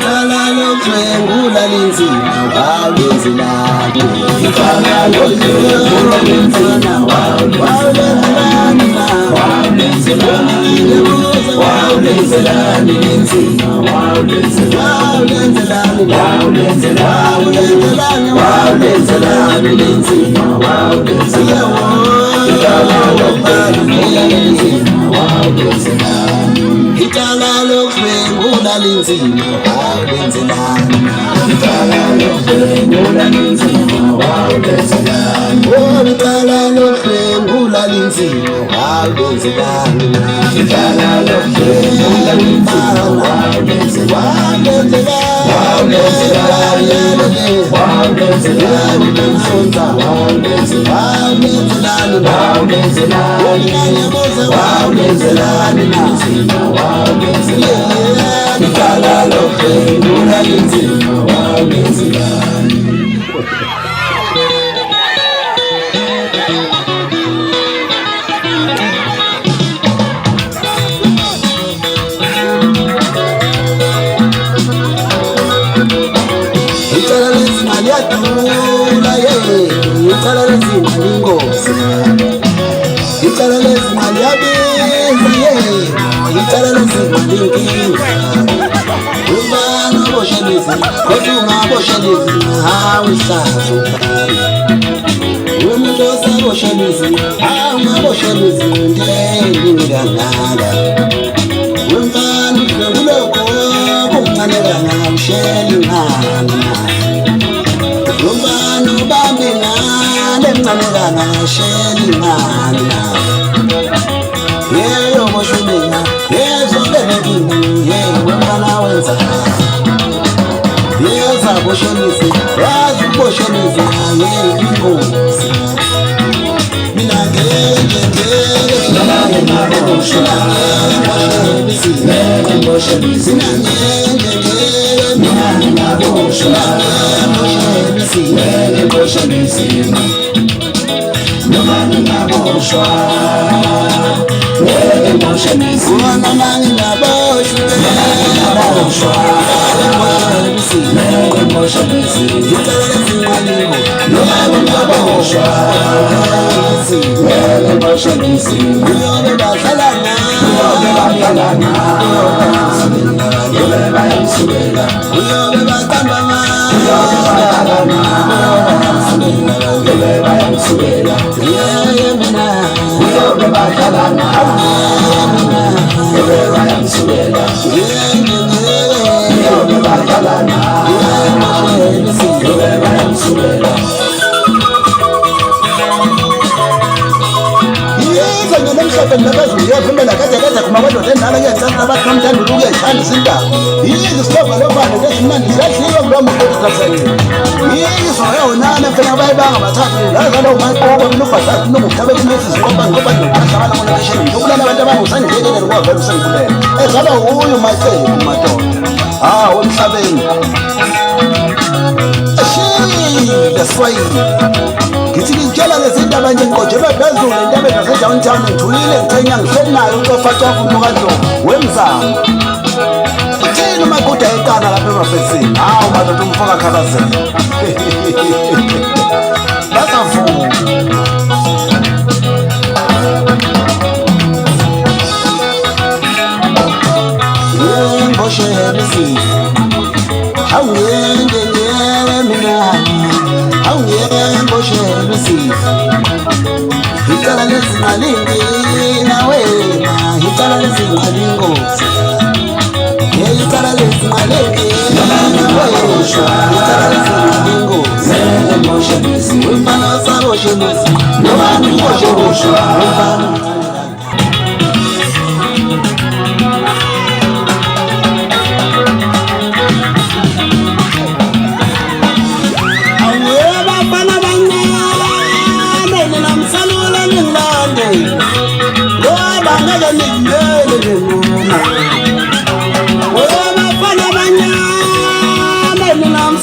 Itala lokudlwengula linzima wawulenzelani Itala lokudlwengula linzima wawulenzelani Wawulenzelani linzima Wawulenzelani linzima Itala lokudlwengula linzima Itala lokudlwengula linzima wawulenzelani Itala lokudlwengula linzima wawulenzelani Itala lokudlwengula linzima wawulenzelani Itala lokudlwengula linzima wawulenzelani Itala lezima lingozi Itala lezima liyabiza Itala lezima linkinga Ubana boshelizi koduma boshelizi hawisazukani Umundosa boshelizi boshelizi ndenginganala Umfana uloko kumfanelana usheli ngana Umfana ubambina lemncamekana sheli ngana Yeyo moshumina yezo benekini yeyo mfana wenza Yeza boshelizi yazi boshelizi yeyo ingozi Mina ngeke Mina boshelizi Mina Ngithi ngitshela lezindaba nje ngoje bephezulu indaba zasedowntown ngithulile ngithenya ngihleli ucofa umkhanto wemzamo uthini uma kude eqala lapha emafetsini hawu madoda umfoka khalazela basavuma ngoshelisi awuyenge mina awuyengoshelisi Itala lezima lingina wena Itala lezima lingozi Itala lezima lingina wena Itala lezima lingozi Umfana wasaboshelisi Nobani ngoshelisi Umfana I'm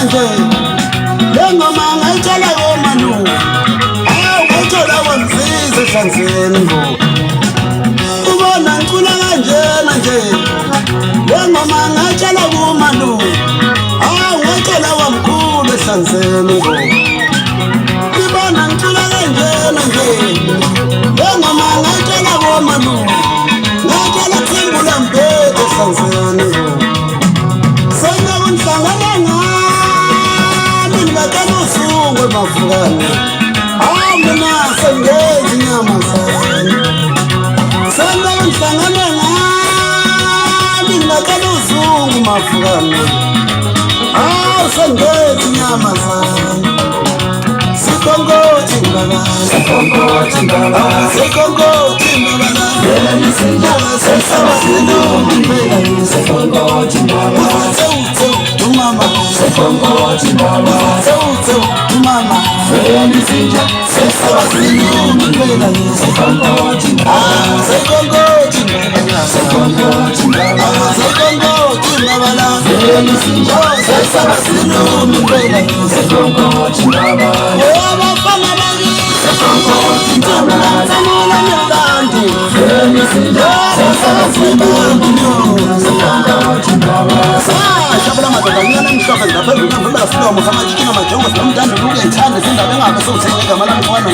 nje lengoma ngayitshala komanu ngayitshala kwamsiza ehlanzeni ngo ubona ngicula kanjena nje lengoma ngayitshala komanu ngayitshala kwamkhulu ehlanzeni ngo ibona ngicula kanjena nje lengoma ngayitshala komanu ngayitshala kuthembula mpethu ehlanzeni ngo mafukane mina sengenza inyama zami sena ngihlangane ngami ngakala uzungu mafukane sengenza inyama zami sikongothi ngabala sikongothi ngabala sikongothi ngabala yena sindaba sesaba sinombi phela sikongothi ngabala mama sikongothi ngabala mama yena sinja sesaba sinombi phela sikongothi ngabala sikongothi ngabala sikongothi ngabala sikongothi ngabala yena sinja sesaba sinombi phela sikongothi ngabala abafana bami sikongothi ngabala samona mlandi yena sinja sesaba sinombi sikongothi ngabala shabula madodanyana emhlophe ngaphezulu ngivumela silomo samajikina majongo sinomdando luke ngithande sindaba engabe sewuthenge igama lami kwana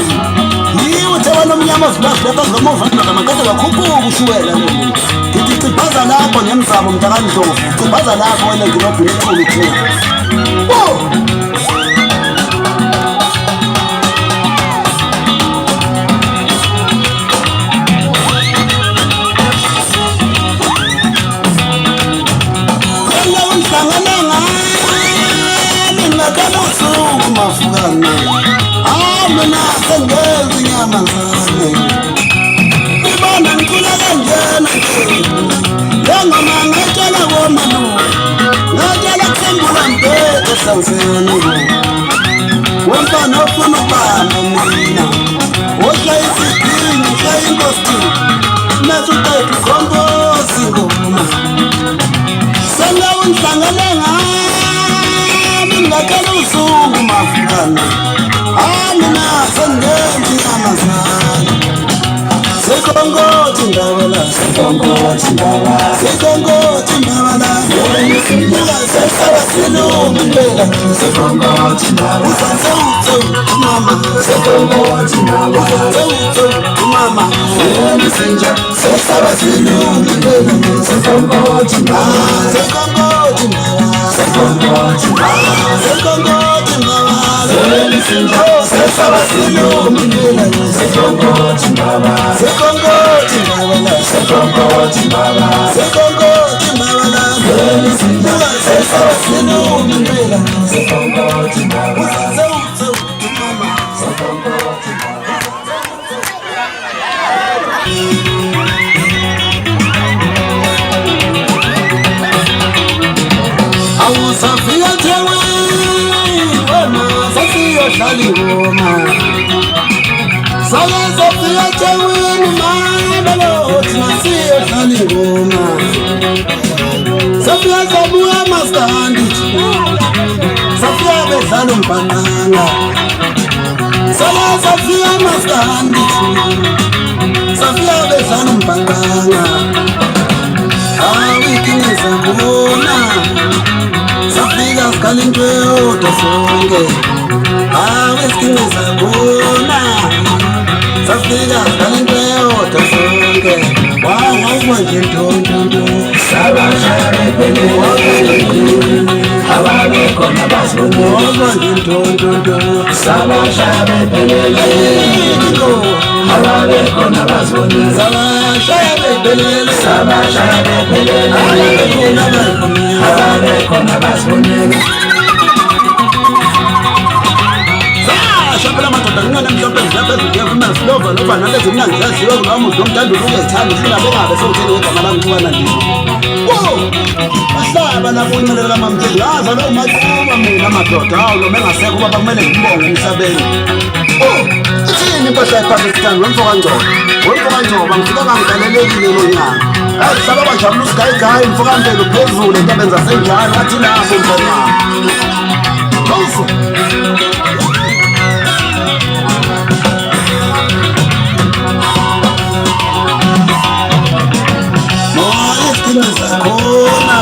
yiwo thewa nomnyama ozibazile bazilomuva ngamakade kakhuphuka ushuwela lolu ngithi ciphaza lapho nemzabo mntakandlovu ciphaza lapho wena ngilobhini ekhulu thina mafukane mina sengenza inyama zami ibona ngicula kanjena lengoma ngayitshala komanu ngayitshala kuthembula mpethu ehlanzeni womfana ofuna ubamba mina ohlaya isidingi ohlaya inkosti nathi uqeda ukhombosi ngoma sengawo ngihlangane ngami ngakhala uzungu mafukane mina sengenza inyama zami sikongothi ndabala sikongothi ndabala sikongothi ndabala yena sesaba sinombi phela sikongothi ndabala usasewuthu mama sikongothi ndabala usasewuthu mama yena sinja sesaba sinombi phela sikongothi ndabala sikongothi ndabala sikongothi ndabala sikongothi ndabala yena sinja sesaba sinombi phela sikongothi ndabala sikongothi ndabala sikongothi ndabala sikongothi ndabala yena sinja sesaba sinombi phela sikongothi ndabala usasewuthu mama sikongothi awusafika theweni wena sasiyohlala ingoma sake safika theweni mabelo thina siyohlala ingoma safika sabuya maskandi safika bedlala umbhaqanga sake safika maskandi safika bedlala umbhaqanga awikiniza bona safika sikhala into eyodwa sonke awikiniza bona safika sikhala into eyodwa sonke wawuwa nje ntontonto sabashaya bephelele ababekhona bazibona wawuwa nje ntontonto sabashaya bephelele ababekhona bazibona sabashaya bephelele sabashaya bephelele ababekhona bazibona Shabela madoda ngana mhlophe ngiyaphezu ngiyavuma silova nova nalezi mina ngiyaziwa kulo muntu nomdando ukuyethanda ufuna bengabe sewutheni ngegama lami kuwana nje bahlaba lapho uncelela kamamtheli ngaza lo maqhuba mina madoda hawu lo bengasekho baba kumele ngibonge emhlabeni ithini impahla ePakistan wemfoka ngcoba ngifika ngangigalelekile lo nyaka ayihlaba bajabula usigayigayi mfoka mpela uphezulu entabeni zasenjalo athi lapho mfana Mbuso zakhona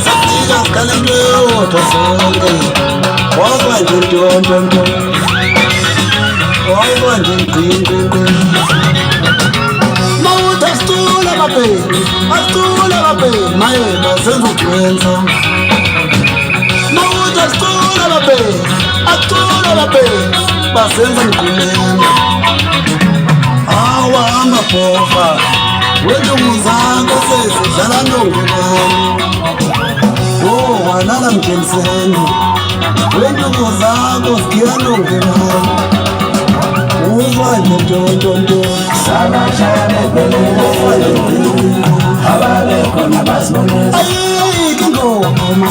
safika sikhale mlotho sonke wazwa nje ntontonto wazwa nje ngqingqingqi mawuthi asitula mabheki maye basenza ukwenza mawuthi asitula mabheki basenza mgqumeni awahamba bhova wenduku zakho sezidlala nongibani walala mjenseni wenduku zakho sigiya nongibani uzwa nje ntontonto ababekho nabasibonisa ayikho ingoma